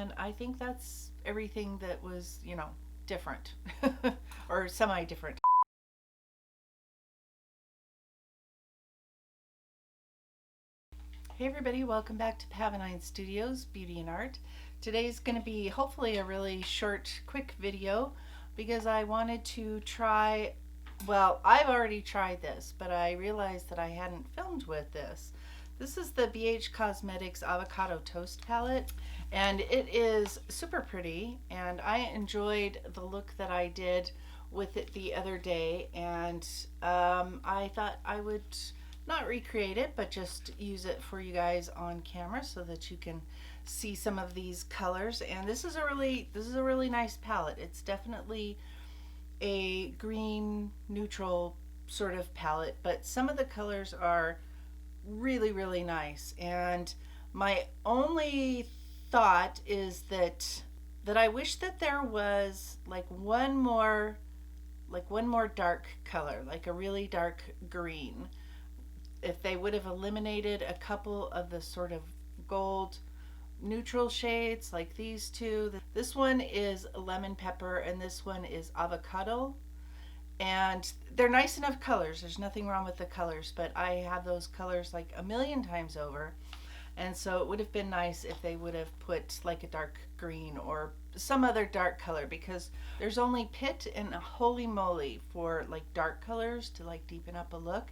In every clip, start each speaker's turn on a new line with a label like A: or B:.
A: and I think that's everything that was, different or semi-different. Hey everybody, welcome back to Pavonine Studios, Beauty and Art. Today's going to be hopefully a really short, quick video because I wanted to try, well, I've already tried this, but I realized that I hadn't filmed with this. This is the BH Cosmetics Avocado Toast Palette, and it is super pretty, and I enjoyed the look that I did with it the other day, and I thought I would not recreate it, but just use it for you guys on camera so that you can see some of these colors. And this is a really nice palette. It's definitely a green neutral sort of palette, but some of the colors are really nice. And my only thought is that I wish that there was like one more dark color, like a really dark green. If they would have eliminated a couple of the sort of gold neutral shades like these two. This one is lemon pepper and this one is avocado, and they're nice enough colors. There's nothing wrong with the colors, but I have those colors like a million times over, and so it would have been nice if they would have put like a dark green or some other dark color, because there's only Pit and Holy Moly for like dark colors to like deepen up a look.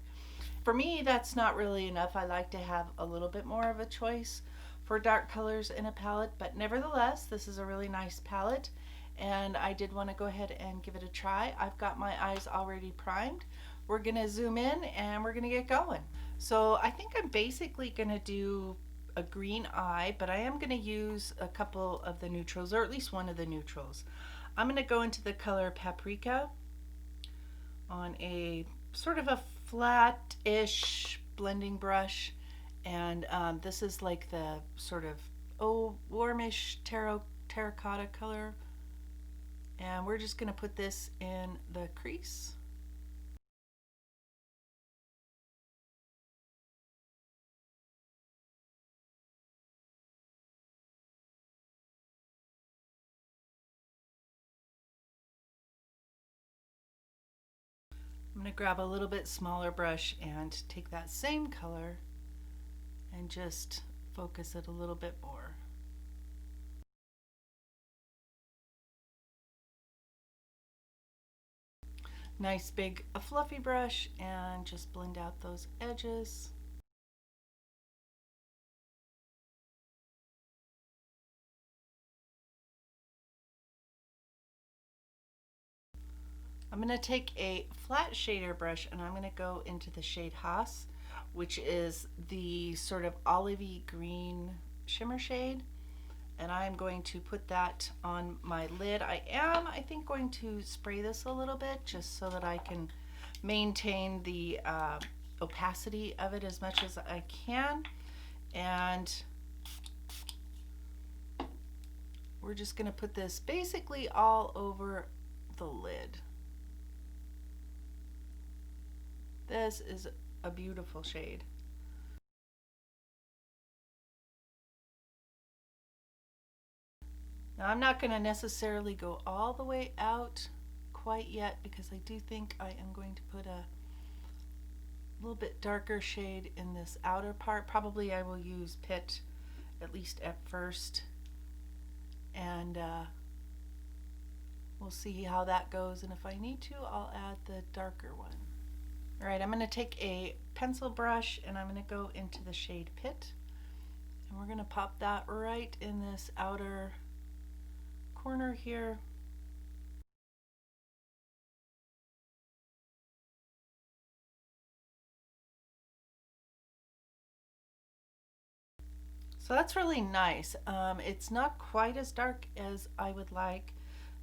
A: For me, that's not really enough. I like to have a little bit more of a choice for dark colors in a palette, but nevertheless, this is a really nice palette, and I did want to go ahead and give it a try. I've got my eyes already primed. We're gonna zoom in and we're gonna get going. So I think I'm basically gonna do a green eye, but I am gonna use a couple of the neutrals, or at least one of the neutrals. I'm gonna go into the color Paprika on a sort of a flat-ish blending brush, and this is like the sort of warmish terracotta color, and we're just going to put this in the crease. I'm going to grab a little bit smaller brush and take that same color and just focus it a little bit more. Nice big fluffy brush, and just blend out those edges. I'm going to take a flat shader brush and I'm going to go into the shade Haas, which is the sort of olivey green shimmer shade, and I'm going to put that on my lid. I think, going to spray this a little bit just so that I can maintain the opacity of it as much as I can. And we're just going to put this basically all over the lid. This is a beautiful shade. Now I'm not going to necessarily go all the way out quite yet, because I do think I am going to put a little bit darker shade in this outer part. Probably I will use Pit, at least at first, and we'll see how that goes, and if I need to, I'll add the darker one. Alright, I'm going to take a pencil brush and I'm going to go into the shade Pit, and we're going to pop that right in this outer corner here. So that's really nice. It's not quite as dark as I would like,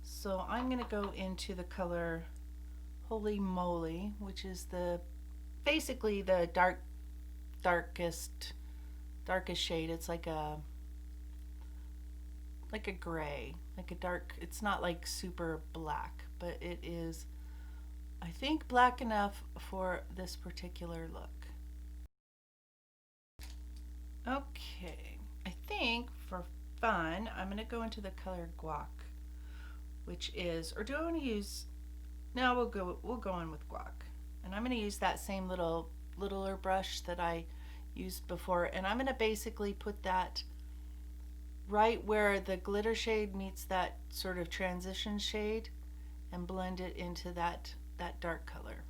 A: so I'm going to go into the color Holy Moly, which is basically the darkest shade. It's like a gray, like a dark. It's not like super black, but it is, I think, black enough for this particular look. Okay, I think for fun, I'm going to go into the color Guac, which is, or do I want to use, no, we'll go in with Guac. And I'm going to use that same littler brush that I used before, and I'm going to basically put that right where the glitter shade meets that sort of transition shade and blend it into that dark color.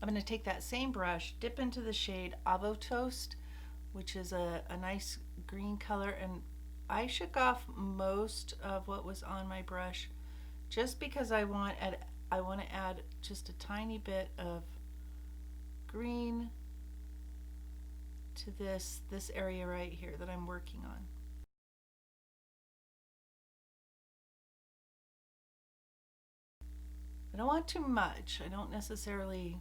A: I'm going to take that same brush, dip into the shade Avocado, which is a nice green color, and I shook off most of what was on my brush just because I want to add just a tiny bit of green to this area right here that I'm working on. I don't want too much. I don't necessarily,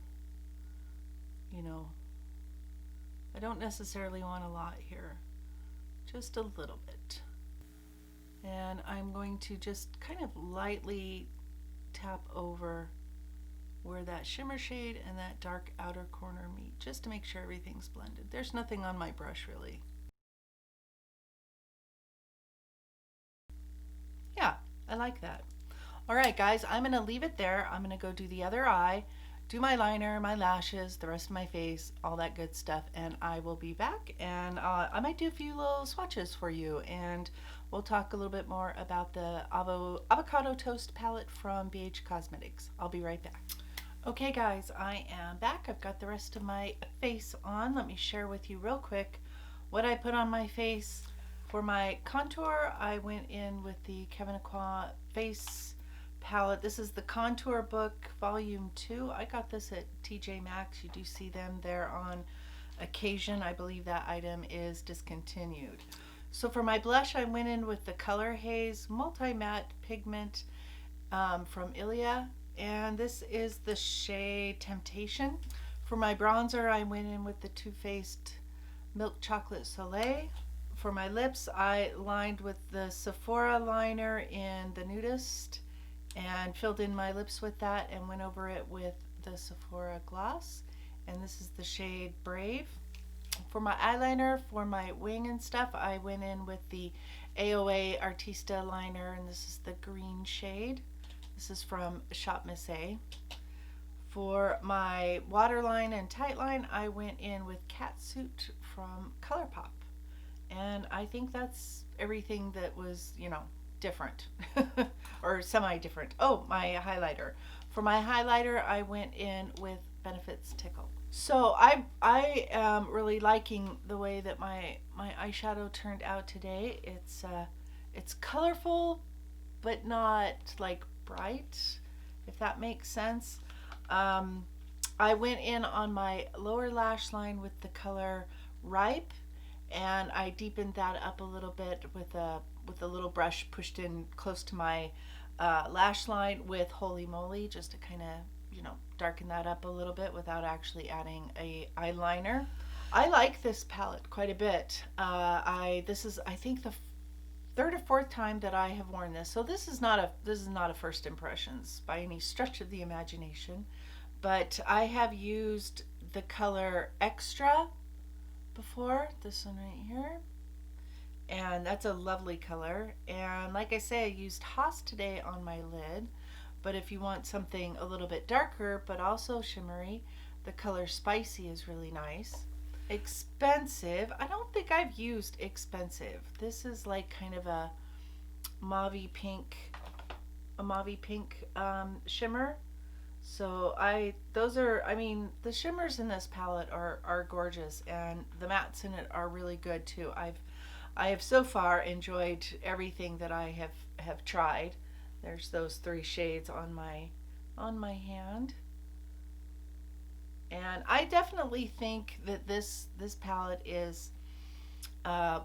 A: I don't necessarily want a lot here. Just a little bit. And I'm going to just kind of lightly tap over where that shimmer shade and that dark outer corner meet, just to make sure everything's blended. There's nothing on my brush really. Yeah, I like that. All right, guys, I'm going to leave it there. I'm going to go do the other eye, do my liner, my lashes, the rest of my face, all that good stuff, and I will be back, and I might do a few little swatches for you, and we'll talk a little bit more about the Avocado Toast palette from BH Cosmetics. I'll be right back. Okay, guys, I am back. I've got the rest of my face on. Let me share with you real quick what I put on my face. For my contour, I went in with the Kevyn Aucoin face palette. This is the Contour Book Volume 2. I got this at TJ Maxx. You do see them there on occasion. I believe that item is discontinued. So for my blush, I went in with the Color Haze Multi-Matte Pigment from Ilia, and this is the shade Temptation. For my bronzer, I went in with the Too Faced Milk Chocolate Soleil. For my lips, I lined with the Sephora liner in the Nudist and filled in my lips with that and went over it with the Sephora gloss, and this is the shade Brave. For my eyeliner, for my wing and stuff, I went in with the AOA Artista liner, and this is the green shade. This is from Shop Miss A. For my waterline and tightline, I went in with Catsuit from ColourPop. And I think that's everything that was, different or semi-different. Oh, my highlighter. For my highlighter, I went in with Benefits Tickle. So I am really liking the way that my eyeshadow turned out today. It's colorful, but not like bright, if that makes sense. I went in on my lower lash line with the color Ripe, and I deepened that up a little bit with a little brush pushed in close to my lash line with Holy Moly, just to kind of darken that up a little bit without actually adding a eyeliner. I like this palette quite a bit. This is, I think, the third or fourth time that I have worn this, so this is not a first impressions by any stretch of the imagination, but I have used the color Extra before, this one right here, and that's a lovely color. And like I say, I used Haas today on my lid, but if you want something a little bit darker but also shimmery, the color Spicy is really nice. Expensive, I don't think I've used Expensive. This is like kind of a mauvey pink shimmer. So the shimmers in this palette are gorgeous, and the mattes in it are really good too. I have so far enjoyed everything that I have tried. There's those 3 shades on my hand, and I definitely think that this palette is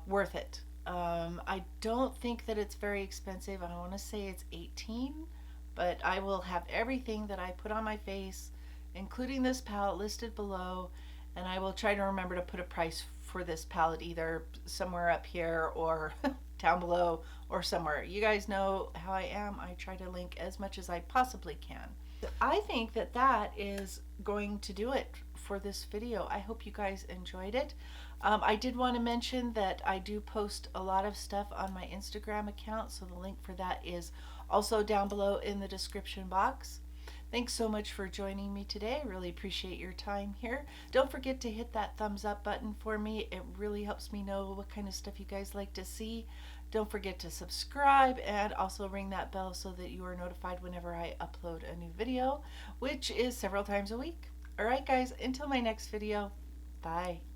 A: worth it. I don't think that it's very expensive. I want to say it's $18, but I will have everything that I put on my face, including this palette, listed below, and I will try to remember to put a price for this palette either somewhere up here or down below or somewhere. You guys know how I am. I try to link as much as I possibly can. I think that that is going to do it for this video. I hope you guys enjoyed it. I did want to mention that I do post a lot of stuff on my Instagram account, so the link for that is also down below in the description box. Thanks so much for joining me today. I really appreciate your time here. Don't forget to hit that thumbs up button for me. It really helps me know what kind of stuff you guys like to see. Don't forget to subscribe and also ring that bell so that you are notified whenever I upload a new video, which is several times a week. Alright guys, until my next video, bye.